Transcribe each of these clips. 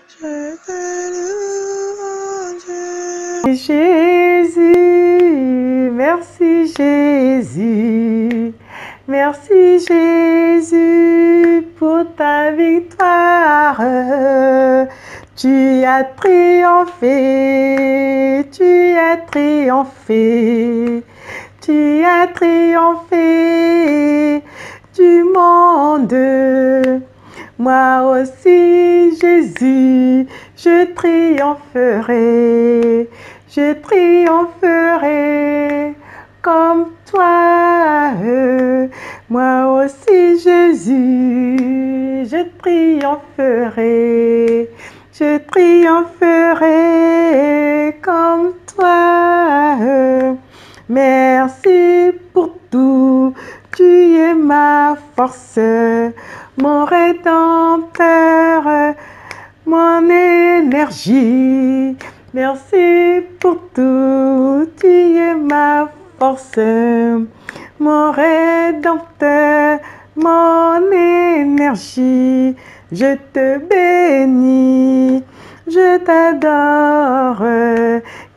je te loue, Jésus, merci Jésus, merci Jésus pour ta victoire. Tu as triomphé, tu as triomphé, tu as triomphé du monde. Moi aussi, Jésus, je triompherai comme toi. Moi aussi, Jésus, je triompherai comme toi. Merci pour tout, tu es ma force, mon rédempteur, mon énergie. Merci pour tout, tu es ma force, mon rédempteur, mon énergie. Je te bénis, je t'adore,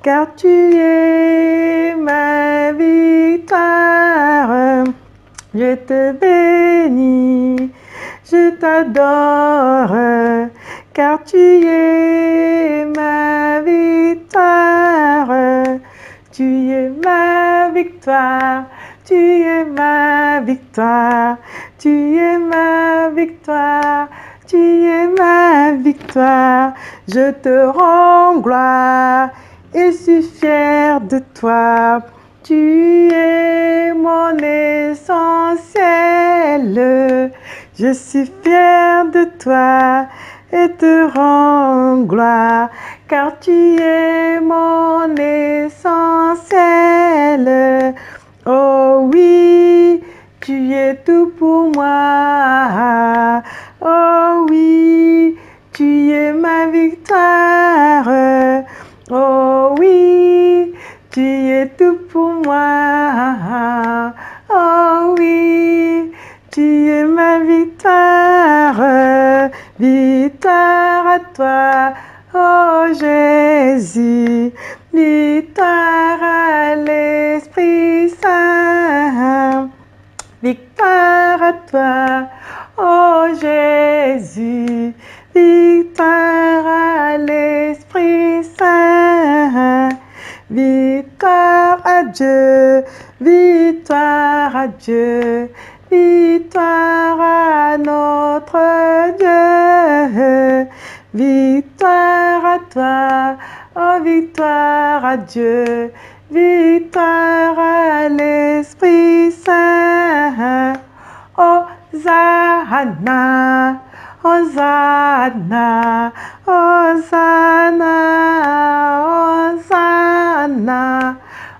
car tu es ma victoire. Je te bénis, je t'adore, car tu es ma victoire. Tu es ma victoire, tu es ma victoire, tu es ma victoire, tu es ma victoire. Je te rends gloire et suis fier de toi. Tu es mon essentiel. Je suis fier de toi et te rends gloire, car tu es mon essentiel. Oh oui, tu es tout pour moi. Oh oui, tu es ma victoire. Oh oui, tu es tout pour moi. Oh oui, tu es ma victoire. Victoire à toi, oh Jésus. Victoire à l'Esprit Saint. Victoire à toi, oh Jésus. Victoire à l'Esprit Saint. Victoire à Dieu, victoire à Dieu, victoire à notre Dieu. Victoire à toi, oh victoire à Dieu, victoire à l'Esprit Saint. Hosanna, Hosanna, Hosanna, Hosanna,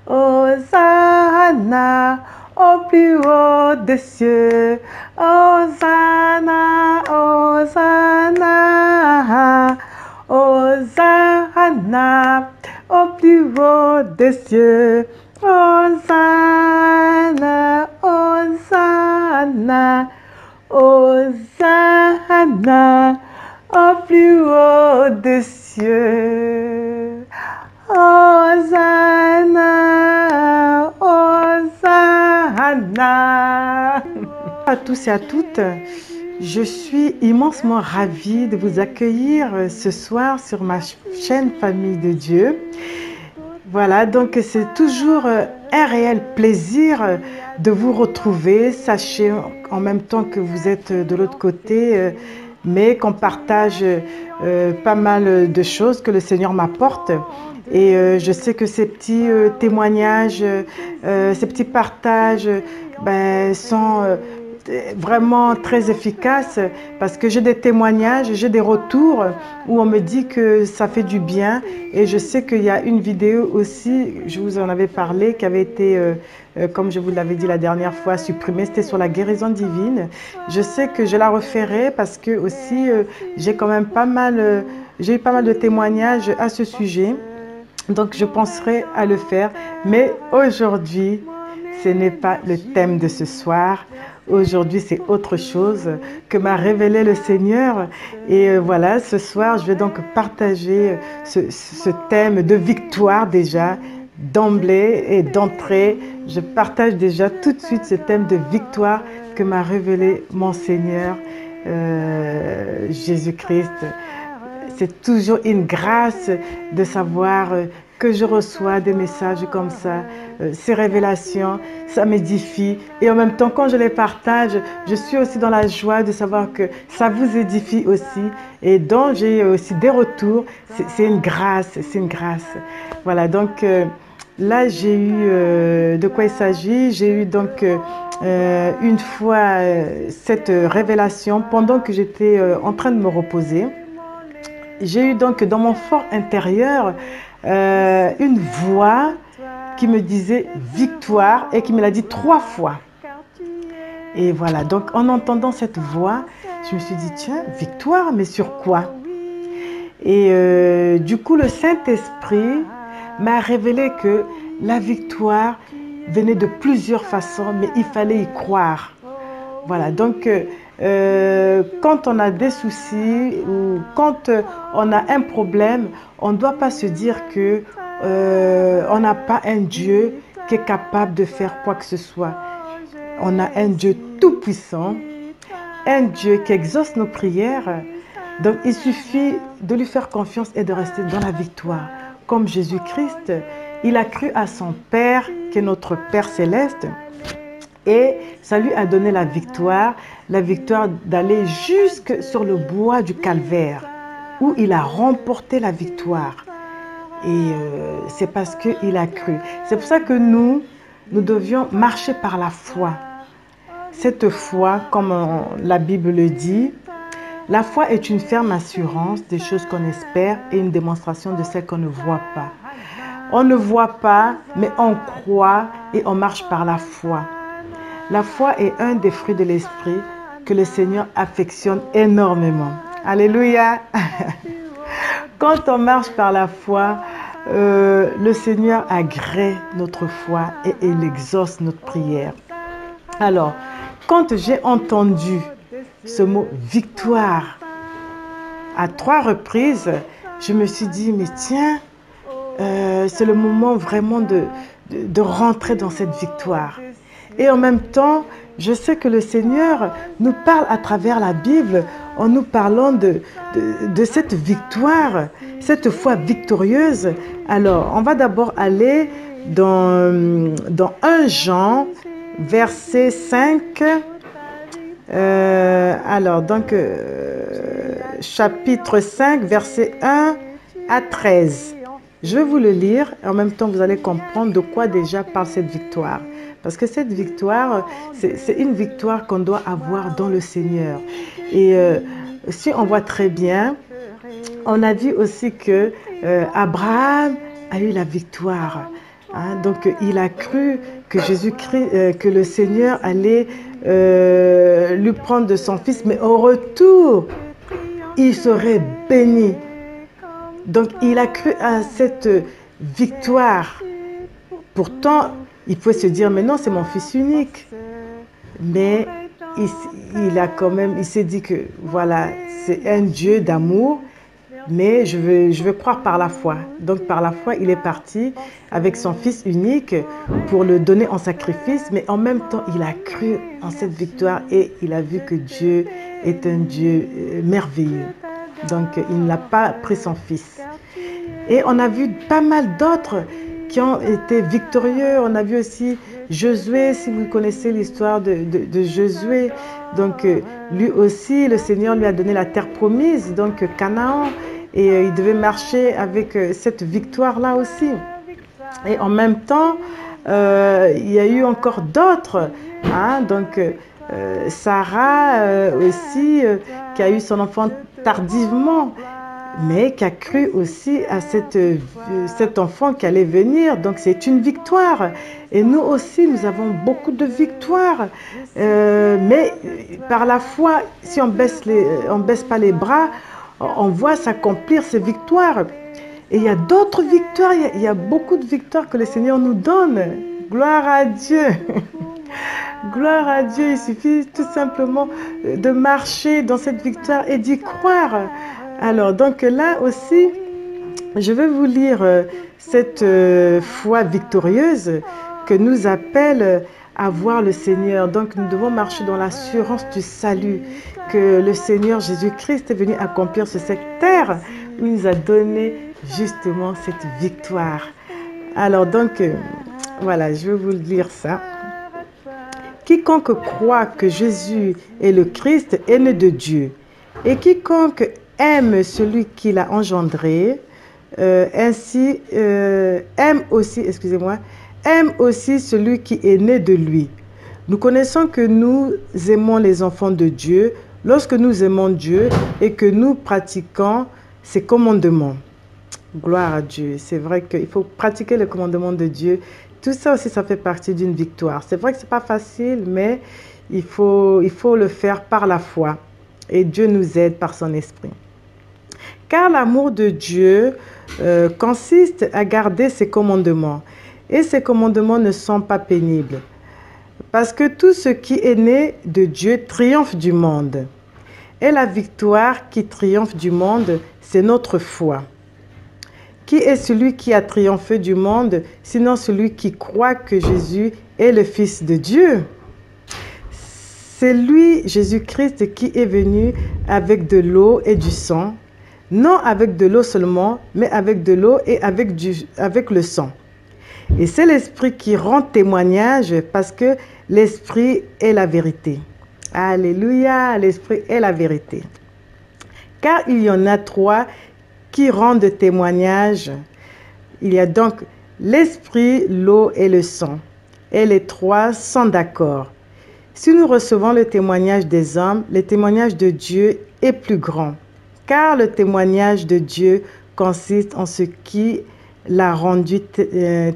Hosanna, au plus haut des cieux. Hosanna, Hosanna, Hosanna, au plus haut des cieux. Hosanna, Hosanna, Hosanna, au plus haut des cieux. Hosanna, Hosanna. À tous et à toutes, je suis immensément ravie de vous accueillir ce soir sur ma chaîne Famille de Dieu. Voilà, donc c'est toujours un réel plaisir de vous retrouver. Sachez en même temps que vous êtes de l'autre côté, mais qu'on partage pas mal de choses que le Seigneur m'apporte. Et je sais que ces petits témoignages, ces petits partages sont vraiment très efficace parce que j'ai des témoignages, j'ai des retours où on me dit que ça fait du bien. Et je sais qu'il y a une vidéo aussi, je vous en avais parlé, qui avait été, comme je vous l'avais dit la dernière fois, supprimée. C'était sur la guérison divine. Je sais que je la referai parce que aussi j'ai quand même pas mal, j'ai eu pas mal de témoignages à ce sujet. Donc je penserai à le faire. Mais aujourd'hui, ce n'est pas le thème de ce soir. Aujourd'hui, c'est autre chose que m'a révélé le Seigneur. Et voilà, ce soir, je vais donc partager ce thème de victoire déjà, d'emblée et d'entrée. Je partage déjà tout de suite ce thème de victoire que m'a révélé mon Seigneur Jésus-Christ. C'est toujours une grâce de savoir que je reçois des messages comme ça, ces révélations, ça m'édifie. Et en même temps, quand je les partage, je suis aussi dans la joie de savoir que ça vous édifie aussi. Et donc, j'ai aussi des retours. C'est une grâce, c'est une grâce. Voilà, donc là, j'ai eu de quoi il s'agit. J'ai eu donc une fois cette révélation pendant que j'étais en train de me reposer. J'ai eu donc dans mon fort intérieur une voix qui me disait victoire et qui me l'a dit 3 fois. Et voilà, donc en entendant cette voix, je me suis dit tiens, victoire, mais sur quoi? Et du coup, le Saint-Esprit m'a révélé que la victoire venait de plusieurs façons, mais il fallait y croire. Voilà, donc quand on a des soucis ou quand on a un problème, on ne doit pas se dire que on n'a pas un Dieu qui est capable de faire quoi que ce soit. On a un Dieu tout-puissant, un Dieu qui exauce nos prières. Donc il suffit de lui faire confiance et de rester dans la victoire. Comme Jésus-Christ, il a cru à son Père, qui est notre Père céleste. Et ça lui a donné la victoire d'aller jusque sur le bois du Calvaire, où il a remporté la victoire. Et c'est parce qu'il a cru. C'est pour ça que nous devions marcher par la foi. Cette foi, comme la Bible le dit, la foi est une ferme assurance des choses qu'on espère et une démonstration de celles qu'on ne voit pas. On ne voit pas, mais on croit et on marche par la foi. La foi est un des fruits de l'esprit que le Seigneur affectionne énormément. Alléluia! Quand on marche par la foi, le Seigneur agrée notre foi et il exauce notre prière. Alors, quand j'ai entendu ce mot victoire à 3 reprises, je me suis dit, mais tiens, c'est le moment vraiment de rentrer dans cette victoire. Et en même temps, je sais que le Seigneur nous parle à travers la Bible en nous parlant de cette victoire, cette foi victorieuse. Alors, on va d'abord aller dans 1 Jean, verset 5. Chapitre 5, verset 1 à 13. Je vais vous le lire et en même temps, vous allez comprendre de quoi déjà parle cette victoire. Parce que cette victoire, c'est une victoire qu'on doit avoir dans le Seigneur. Et si on voit très bien, on a vu aussi que Abraham a eu la victoire. Hein? Donc, il a cru que Jésus-Christ, que le Seigneur allait lui prendre de son fils, mais au retour, il serait béni. Donc, il a cru à cette victoire. Pourtant, il pouvait se dire, mais non, c'est mon fils unique. Mais il s'est dit que voilà, c'est un Dieu d'amour, mais je veux croire par la foi. Donc par la foi, il est parti avec son fils unique pour le donner en sacrifice, mais en même temps, il a cru en cette victoire et il a vu que Dieu est un Dieu merveilleux. Donc il n'a pas pris son fils. Et on a vu pas mal d'autres qui ont été victorieux. On a vu aussi Josué, si vous connaissez l'histoire de Josué. Donc lui aussi, le Seigneur lui a donné la terre promise, donc Canaan. Et il devait marcher avec cette victoire-là aussi. Et en même temps, il y a eu encore d'autres. Hein, donc Sarah aussi, qui a eu son enfant tardivement, mais qui a cru aussi à cet enfant qui allait venir. Donc c'est une victoire. Et nous aussi, nous avons beaucoup de victoires. Mais par la foi, si on baisse pas les bras, on voit s'accomplir ces victoires. Et il y a d'autres victoires, il y a beaucoup de victoires que le Seigneur nous donne. Gloire à Dieu. Gloire à Dieu, il suffit tout simplement de marcher dans cette victoire et d'y croire. Alors, donc là aussi, je vais vous lire cette foi victorieuse que nous appelle à voir le Seigneur. Donc, nous devons marcher dans l'assurance du salut que le Seigneur Jésus-Christ est venu accomplir sur cette terre où il nous a donné justement cette victoire. Alors, donc, voilà, je vais vous lire ça. Quiconque croit que Jésus est le Christ est né de Dieu. Et quiconque aime celui qui l'a engendré, aime aussi celui qui est né de lui. Nous connaissons que nous aimons les enfants de Dieu lorsque nous aimons Dieu et que nous pratiquons ses commandements. Gloire à Dieu. C'est vrai qu'il faut pratiquer les commandements de Dieu. Tout ça aussi, ça fait partie d'une victoire. C'est vrai que ce n'est pas facile, mais il faut le faire par la foi. Et Dieu nous aide par son esprit. Car l'amour de Dieu consiste à garder ses commandements. Et ses commandements ne sont pas pénibles. Parce que tout ce qui est né de Dieu triomphe du monde. Et la victoire qui triomphe du monde, c'est notre foi. Qui est celui qui a triomphé du monde, sinon celui qui croit que Jésus est le Fils de Dieu? C'est lui, Jésus-Christ, qui est venu avec de l'eau et du sang, non avec de l'eau seulement, mais avec de l'eau et avec le sang. Et c'est l'Esprit qui rend témoignage parce que l'Esprit est la vérité. Alléluia, l'Esprit est la vérité. Car il y en a trois qui rendent témoignage. Il y a donc l'Esprit, l'eau et le sang. Et les trois sont d'accord. Si nous recevons le témoignage des hommes, le témoignage de Dieu est plus grand. Car le témoignage de Dieu consiste en ce qui l'a rendu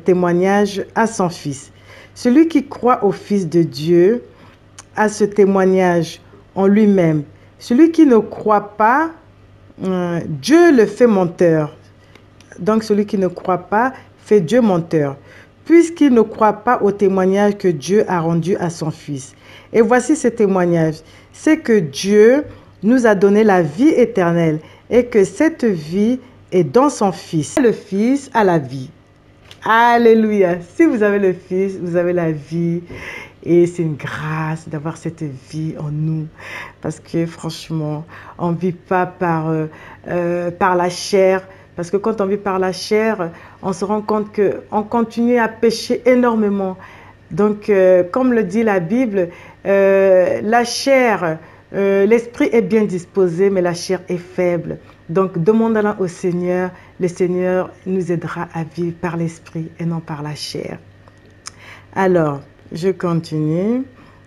témoignage à son Fils. Celui qui croit au Fils de Dieu a ce témoignage en lui-même. Celui qui ne croit pas, Dieu le fait menteur. Donc celui qui ne croit pas fait Dieu menteur, puisqu'il ne croit pas au témoignage que Dieu a rendu à son Fils. Et voici ce témoignage, c'est que Dieu nous a donné la vie éternelle et que cette vie est dans son Fils. Le Fils a la vie. Alléluia. Si vous avez le Fils, vous avez la vie. Et c'est une grâce d'avoir cette vie en nous. Parce que franchement, on ne vit pas par la chair. Parce que quand on vit par la chair, on se rend compte qu'on continue à pécher énormément. Donc, comme le dit la Bible, la chair, l'esprit est bien disposé, mais la chair est faible. Donc, demandons au Seigneur, le Seigneur nous aidera à vivre par l'esprit et non par la chair. Alors, je continue.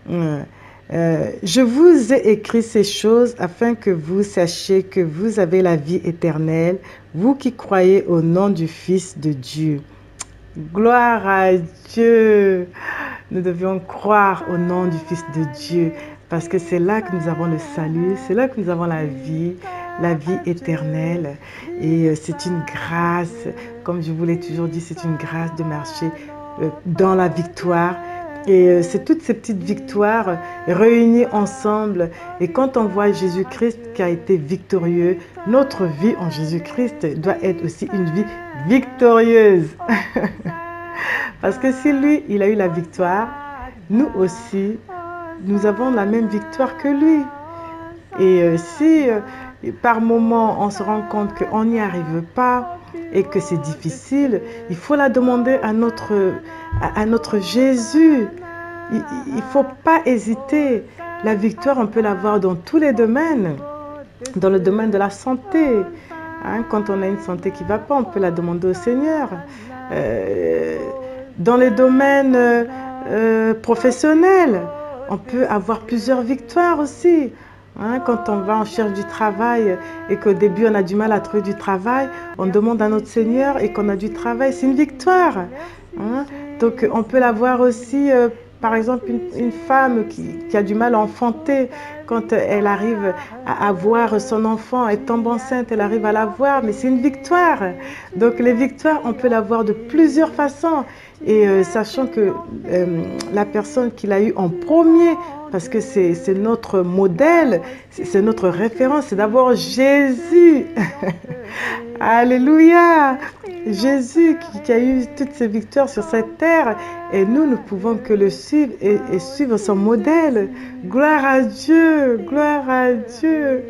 Je vous ai écrit ces choses afin que vous sachiez que vous avez la vie éternelle, vous qui croyez au nom du Fils de Dieu. Gloire à Dieu. Nous devions croire au nom du Fils de Dieu parce que c'est là que nous avons le salut, c'est là que nous avons la vie éternelle. Et c'est une grâce, comme je vous l'ai toujours dit, c'est une grâce de marcher dans la victoire. Et c'est toutes ces petites victoires réunies ensemble. Et quand on voit Jésus-Christ qui a été victorieux, notre vie en Jésus-Christ doit être aussi une vie victorieuse. Parce que si lui, il a eu la victoire, nous aussi, nous avons la même victoire que lui. Et si par moment on se rend compte qu'on n'y arrive pas et que c'est difficile, il faut la demander à notre Jésus. Il ne faut pas hésiter. La victoire, on peut l'avoir dans tous les domaines. Dans le domaine de la santé. Quand on a une santé qui ne va pas, on peut la demander au Seigneur. Dans les domaines professionnels, on peut avoir plusieurs victoires aussi. Quand on va en cherche du travail et qu'au début on a du mal à trouver du travail, on demande à notre Seigneur et qu'on a du travail, c'est une victoire. Donc on peut l'avoir aussi, par exemple, une femme qui a du mal à enfanter quand elle arrive à avoir son enfant, elle tombe enceinte, elle arrive à l'avoir, mais c'est une victoire. Donc les victoires, on peut l'avoir de plusieurs façons. Et sachant que la personne qui l'a eu en premier, parce que c'est notre modèle, c'est notre référence, c'est d'abord Jésus. Alléluia! Jésus qui a eu toutes ces victoires sur cette terre, et nous ne pouvons que le suivre et suivre son modèle. Gloire à Dieu, gloire à Dieu.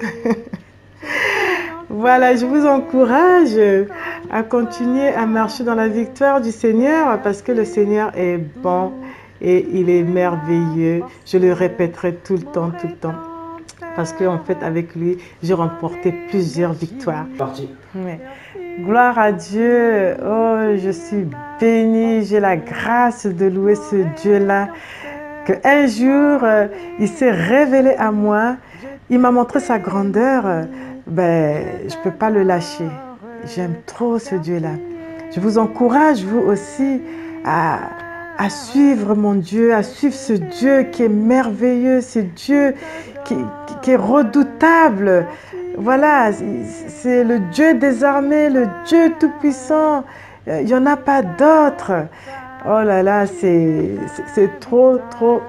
Voilà, je vous encourage à continuer à marcher dans la victoire du Seigneur parce que le Seigneur est bon et il est merveilleux. Je le répéterai tout le temps, tout le temps. Parce qu'en fait, avec lui, j'ai remporté plusieurs victoires. Parti. Ouais. Gloire à Dieu. Oh, je suis bénie. J'ai la grâce de louer ce Dieu-là. Qu'un jour, il s'est révélé à moi. Il m'a montré sa grandeur. Ben, je ne peux pas le lâcher. J'aime trop ce Dieu-là. Je vous encourage, vous aussi, à suivre mon Dieu, à suivre ce Dieu qui est merveilleux, ce Dieu qui est redoutable. Voilà, c'est le Dieu des armées, le Dieu tout-puissant. Il n'y en a pas d'autre. Oh là là, c'est trop, trop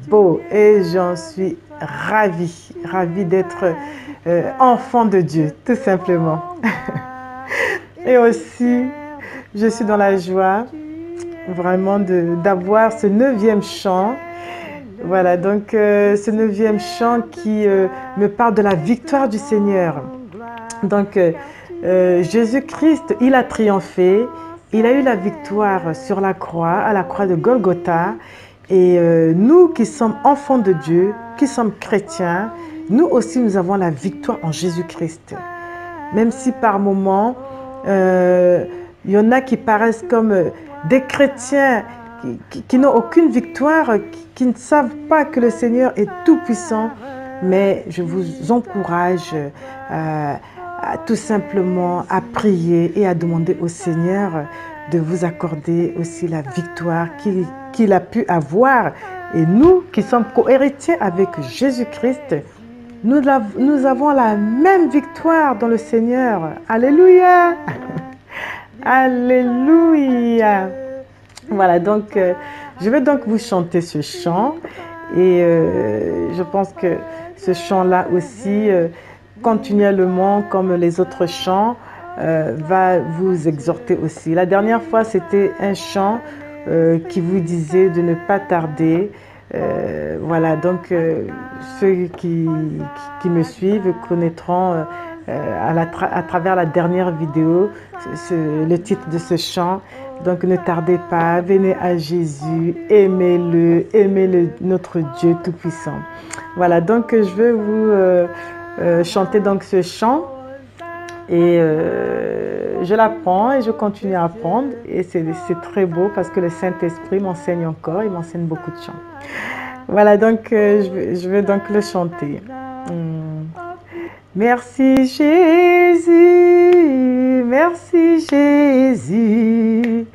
beau. Et j'en suis ravie, ravie d'être enfant de Dieu, tout simplement. Et aussi, je suis dans la joie vraiment d'avoir ce 9e chant. Voilà, donc ce 9e chant qui me parle de la victoire du Seigneur. Donc, Jésus-Christ, il a triomphé, il a eu la victoire sur la croix, à la croix de Golgotha. Et nous qui sommes enfants de Dieu, qui sommes chrétiens, nous aussi nous avons la victoire en Jésus-Christ. Même si par moments, il y en a qui paraissent comme des chrétiens qui n'ont aucune victoire, qui ne savent pas que le Seigneur est tout-puissant. Mais je vous encourage tout simplement à prier et à demander au Seigneur de vous accorder aussi la victoire qu'il a pu avoir. Et nous qui sommes co-héritiers avec Jésus-Christ, nous avons la même victoire dans le Seigneur. Alléluia! Alléluia! Voilà, donc je vais donc vous chanter ce chant. Et je pense que ce chant-là aussi, continuellement, comme les autres chants, va vous exhorter aussi. La dernière fois, c'était un chant qui vous disait de ne pas tarder. Voilà, donc ceux qui me suivent connaîtront à travers la dernière vidéo le titre de ce chant. Donc ne tardez pas, venez à Jésus, aimez-le, aimez notre Dieu Tout-Puissant. Voilà, donc je vais vous chanter donc ce chant et je l'apprends et je continue à apprendre et c'est très beau parce que le Saint-Esprit m'enseigne encore, il m'enseigne beaucoup de chants. Voilà, donc je vais donc le chanter. Merci Jésus, merci Jésus,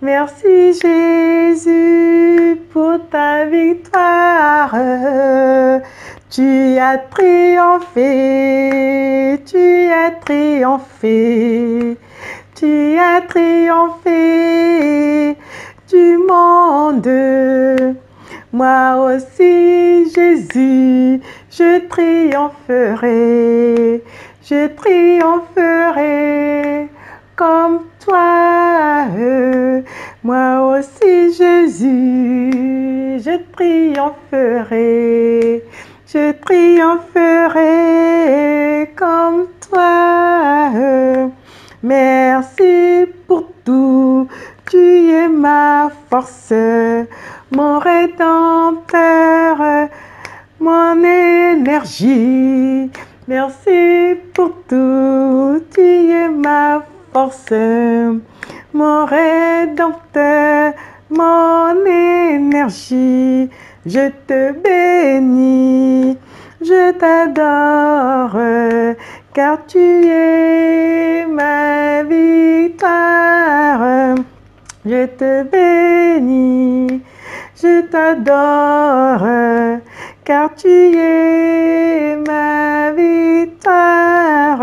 merci Jésus pour ta victoire. Tu as triomphé, tu as triomphé, tu as triomphé du monde. Moi aussi, Jésus, je triompherai comme toi. Moi aussi, Jésus, je triompherai comme toi. Merci pour tout, tu es ma force, mon rédempteur, mon énergie. Merci pour tout, tu es ma force, mon rédempteur, mon énergie. Je te bénis, je t'adore, car tu es ma victoire. Je te bénis, je t'adore, car tu es ma victoire.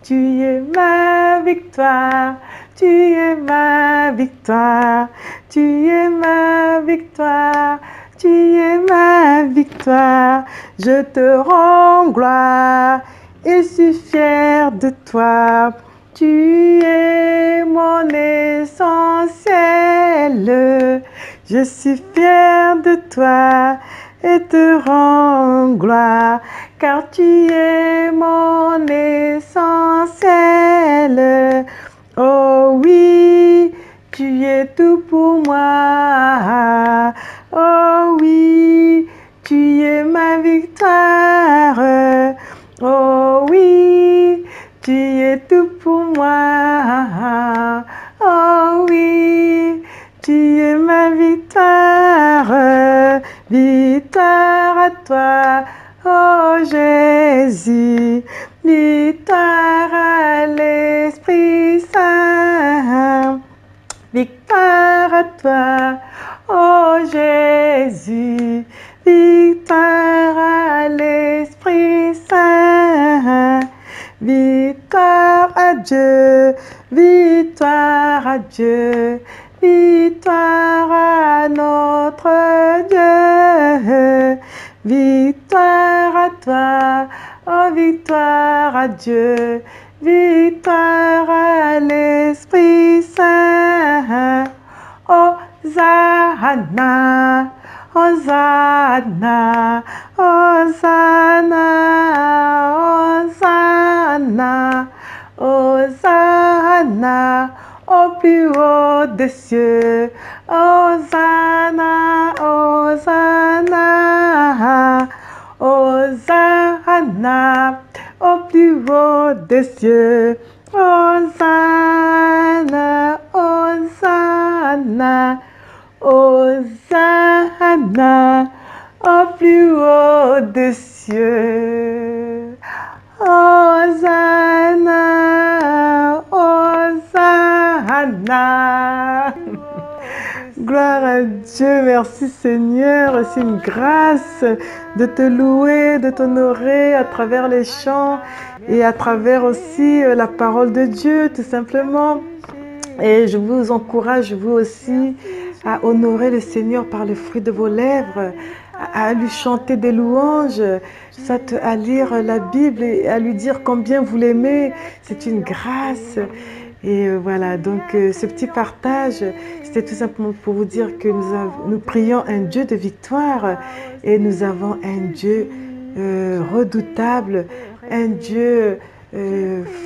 Tu es ma victoire, tu es ma victoire, tu es ma victoire, tu es ma victoire. Je te rends gloire et suis fier de toi. Tu es mon essentiel. Je suis fier de toi et te rends gloire, car tu es mon essentiel. Oh oui, tu es tout pour moi. Oh oui, tu es ma victoire. Oh oui, tu es tout pour moi. Oh oui, tu es ma victoire. Victoire à toi, oh Jésus. Victoire à l'Esprit Saint. Victoire à toi, oh Jésus. Victoire à l'Esprit Saint. Victoire à Dieu, victoire à Dieu, victoire à notre Dieu. Victoire à toi, oh victoire à Dieu, victoire à l'Esprit Saint. Hosanna, Hosanna, Hosanna, Hosanna, Hosanna, au plus haut des cieux. Hosanna, Hosanna, Hosanna, au plus haut des cieux. Hosanna, Hosanna, Hosanna, au plus haut des cieux. Hosanna, Hosanna. Gloire à Dieu, merci Seigneur, c'est une grâce de te louer, de t'honorer à travers les chants et à travers aussi la parole de Dieu, tout simplement. Et je vous encourage, vous aussi, à honorer le Seigneur par le fruit de vos lèvres, à lui chanter des louanges, soit à lire la Bible et à lui dire combien vous l'aimez. C'est une grâce. Et voilà, donc ce petit partage, c'était tout simplement pour vous dire que nous prions un Dieu de victoire et nous avons un Dieu redoutable, un Dieu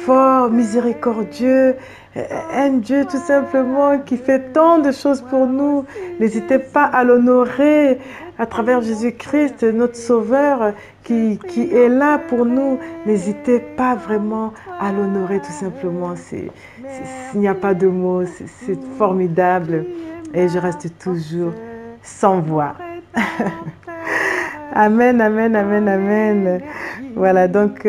fort, miséricordieux, un Dieu tout simplement qui fait tant de choses pour nous. N'hésitez pas à l'honorer à travers Jésus-Christ, notre Sauveur, qui est là pour nous. N'hésitez pas vraiment à l'honorer tout simplement. Il n'y a pas de mots, c'est formidable. Et je reste toujours sans voix. Amen, amen, amen, amen. Voilà, donc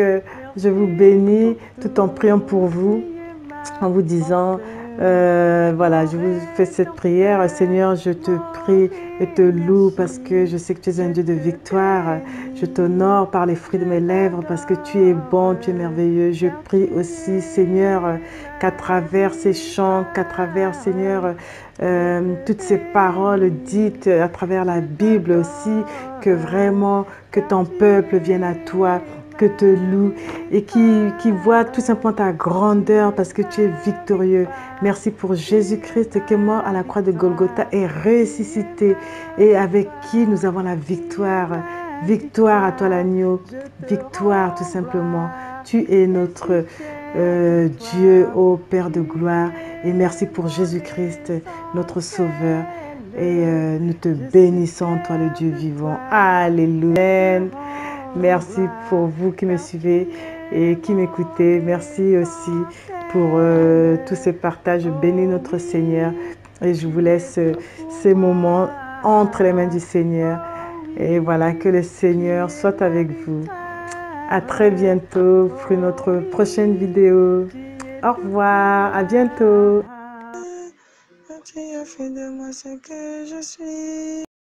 je vous bénis tout en priant pour vous, en vous disant, voilà, je vous fais cette prière. Seigneur, je te prie et te loue parce que je sais que tu es un Dieu de victoire. Je t'honore par les fruits de mes lèvres parce que tu es bon, tu es merveilleux. Je prie aussi, Seigneur, qu'à travers ces chants, qu'à travers, Seigneur, toutes ces paroles dites à travers la Bible aussi, que vraiment, que ton peuple vienne à toi, que te loue et qui voit tout simplement ta grandeur parce que tu es victorieux. Merci pour Jésus-Christ qui est mort à la croix de Golgotha et ressuscité et avec qui nous avons la victoire. Victoire à toi l'agneau, victoire tout simplement. Tu es notre Dieu, ô Père de gloire, et merci pour Jésus-Christ, notre Sauveur. Et nous te bénissons, toi le Dieu vivant. Alléluia. Merci pour vous qui me suivez et qui m'écoutez. Merci aussi pour tous ces partages. Je bénis notre Seigneur et je vous laisse ces moments entre les mains du Seigneur. Et voilà, que le Seigneur soit avec vous. À très bientôt pour notre prochaine vidéo. Au revoir, à bientôt. Tu as fait de moi ce que je suis.